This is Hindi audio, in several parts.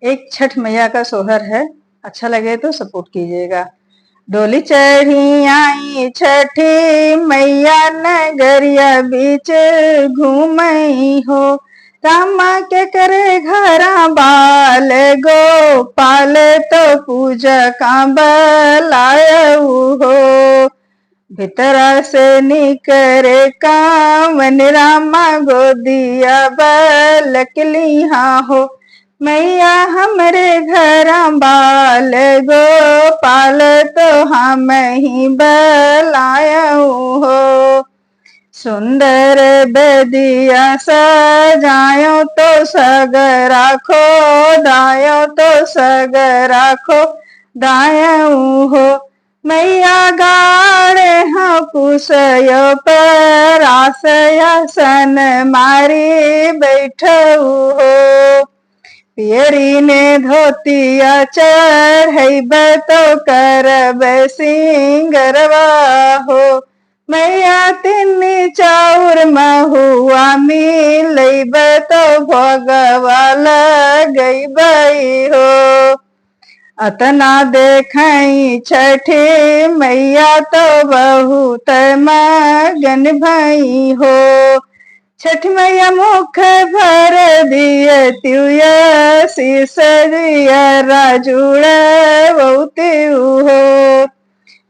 एक छठ मैया का सोहर है, अच्छा लगे तो सपोर्ट कीजिएगा। डोली चढ़ी आई छठी मैया नगरिया बीच घूमई हो, रामा के करे घरा बाल गोपाल तो पूजा का बलायऊ हो, भीतरा से निकरे कामन रामा गोदिया बलकलिहा हो, मैया हमरे घर बाल गोपाल तो हम ही बलायऊ हो, सुंदर बेदिया सजायो तो सगरा खो दायो तो सगरा खो दायऊ हो, मैया गाड़े हाँ कुसयो पर आसन मारी बैठऊ हो, पियरी ने धोतिया चढ़ब तो करब सिंगरवा हो, मैया तिन्नी चाउर महुआ मिलब तो भगवा लगई हो, अतना देखई छठी मैया तो बहुत मगन भई हो, छठ मैया मुख भर दिए त्युया शीस दिया राजुड़ बहुत्यू हो,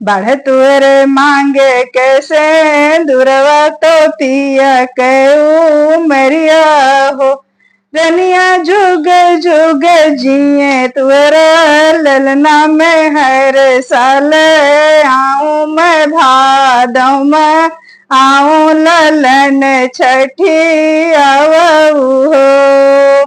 बाढ़ तुअर मांगे कैसे दुरवा तो पिया कऊ मरिया हो, रनिया जुग जुग जिए तुअर ललना में हर साल आऊं मैं भादों में आऊं ललन छठी आवऊ हो।